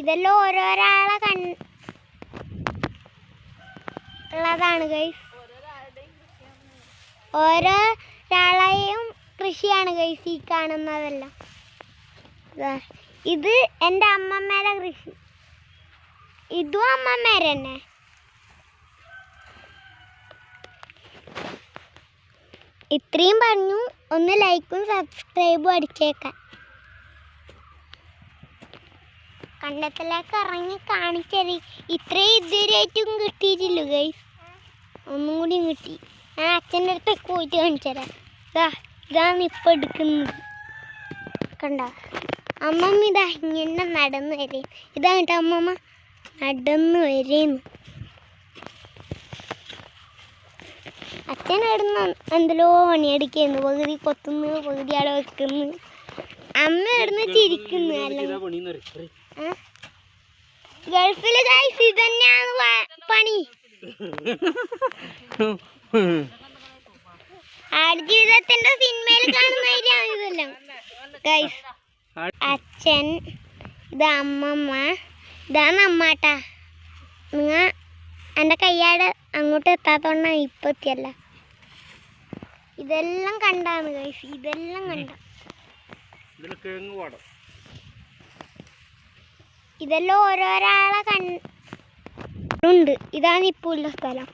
ഇതെല്ലാം ഓരോരാളെ ഉള്ളതാണ് ഗൈസ്. ഓരോരാളെയും കൃഷിയാണ് ഗൈസ് ഈ കാണുന്നതെല്ലാം. ഇത് എൻ്റെ അമ്മമ്മേടെ കൃഷി, ഇതും അമ്മമ്മേരെ തന്നെ. ഇത്രയും പറഞ്ഞു. ഒന്ന് ലൈക്കും സബ്സ്ക്രൈബും അടിച്ചേക്കാം. കണ്ടത്തിലേക്ക് ഇറങ്ങി കാണിച്ചത് ഇത്രയും ഇതുവരെയായിട്ടും കിട്ടിയിട്ടില്ല ഗൈസ്. ഒന്നും കൂടി കിട്ടി. ഞാൻ അച്ഛൻ്റെ അടുത്തേക്ക് പോയിട്ട് കാണിച്ചു തരാം. ഇതാണ് ഇപ്പം എടുക്കുന്നത്. കണ്ട അമ്മമ്മ ഇതാ ഇങ്ങനെ നടന്ന് വരേ. ഇതാ കേട്ടോ അമ്മമ്മ നടന്ന് വരേന്ന്. അച്ഛൻ ഇടുന്ന എന്തെല്ലോ പണിയെടുക്കുന്നു. പകുതി കൊത്തുന്നു, പകുതി അവിടെ വെക്കുന്നു. അമ്മ ഇടുന്ന് ചിരിക്കുന്നു. അല്ലെങ്കിൽ ഗൾഫില് ഗൈസ് ഇത് തന്നെയാണ് പണി. ആടുജീവിതത്തിന്റെ സിനിമയിൽ കാണുന്നതായിരിക്കും ഇതെല്ലാം ഗൈസ്. അച്ഛൻ, ഇത് അമ്മമ്മ, ഇതാണ് അമ്മാട്ടാ. നിങ്ങൾ എൻ്റെ കയ്യാട് അങ്ങോട്ട് എത്താത്തോണ്ടാണ് ഇപ്പം എത്തിയല്ല. ഇതെല്ലാം കണ്ടാണ് ഗൈസ്. ഇതെല്ലാം കണ്ട ഇതെല്ലാം ഓരോരാളെ കണ്ടുണ്ട്. ഇതാണ് ഇപ്പോൾ ഉള്ള സ്ഥലം.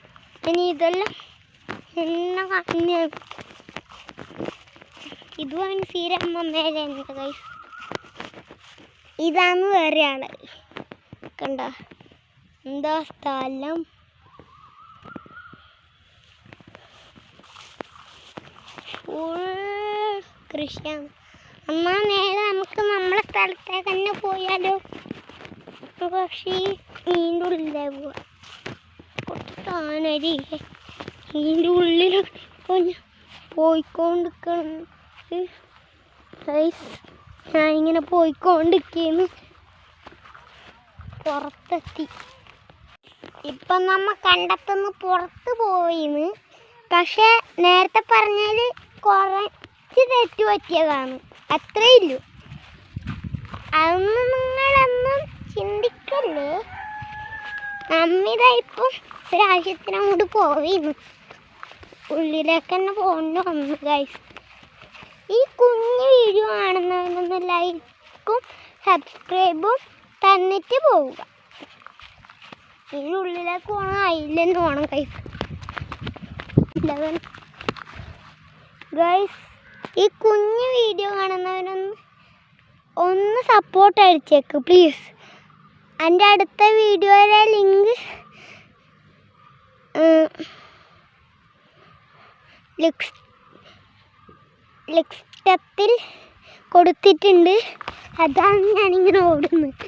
ഇനി ഇതെല്ലാം എന്നെ കണ്ണ് ഇതുമാണ് സീരമ്മമ്മേടെ ഗൈസ്. ഇതാണ് വേറെ ആള്. കണ്ട എന്താ സ്ഥലം. ഫുൾ കൃഷിയാണ്. എന്നാൽ നേരെ നമുക്ക് നമ്മളെ സ്ഥലത്തേക്ക് തന്നെ പോയാലോ. പക്ഷേ ഇതിൻ്റെ ഉള്ളിലേ പോവാ. കുറച്ചാനരിയില്ലേ ഇതിൻ്റെ ഉള്ളിൽ പോയിക്കൊണ്ടിരിക്കണം. ഞാനിങ്ങനെ പോയിക്കൊണ്ടിരിക്കുന്നു. പുറത്തെത്തി. ഇപ്പം നമ്മ കണ്ടെത്തുന്ന പുറത്ത് പോയിന്ന്. പക്ഷെ നേരത്തെ പറഞ്ഞാൽ കുറച്ച് തെറ്റ് പറ്റിയതാണ്. അത്രേ ഇല്ലു. അതൊന്നും നിങ്ങളൊന്നും ചിന്തിക്കല്ലേ. നമ്മിതായിപ്പം ഒരാവശ്യത്തിന് അങ്ങോട്ട് പോയിന്ന്. ഉള്ളിലേക്ക് തന്നെ പോകേണ്ടി വന്നു ഗൈസ്. ഈ കുഞ്ഞു വീഡിയോ കാണുന്നവരൊന്ന് ലൈക്കും സബ്സ്ക്രൈബും തന്നിട്ട് പോവുക. ഇതിനുള്ളിലേക്ക് പോകണം, ഐലൻഡ് പോകണം ഗൈസ്. ഗൈസ് ഈ കുഞ്ഞു വീഡിയോ കാണുന്നവരൊന്ന് സപ്പോർട്ട് അടിച്ചേക്ക് പ്ലീസ്. എൻ്റെ അടുത്ത വീഡിയോയുടെ ലിങ്ക് ലിസ്റ്റത്തിൽ കൊടുത്തിട്ടുണ്ട്. അതാണ് ഞാനിങ്ങനെ ഓടുന്നത്.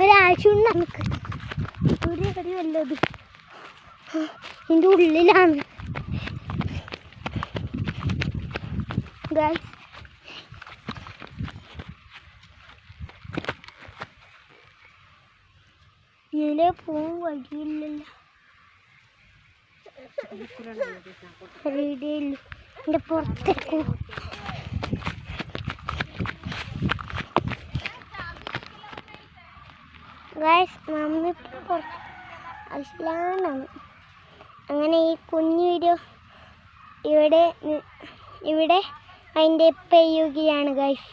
ഒരാഴ്ചയുണ്ട് നമുക്ക്. ഒരു കാര്യമല്ലത് ഇതിൻ്റെ ഉള്ളിലാണ് ഗൈസ്. ഇതിലെ പോകാൻ വഴിയില്ലല്ലോ. വീഡിയോയിൽ എൻ്റെ പുറത്തേക്ക് ഗൈസ്. നമ്മിപ്പോൾ അശ്ലാണ്ടാണ്. അങ്ങനെ ഈ കുഞ്ഞു വീഡിയോ ഇവിടെ അതിൻ്റെ ചെയ്യുകയാണ് ഗൈസ്.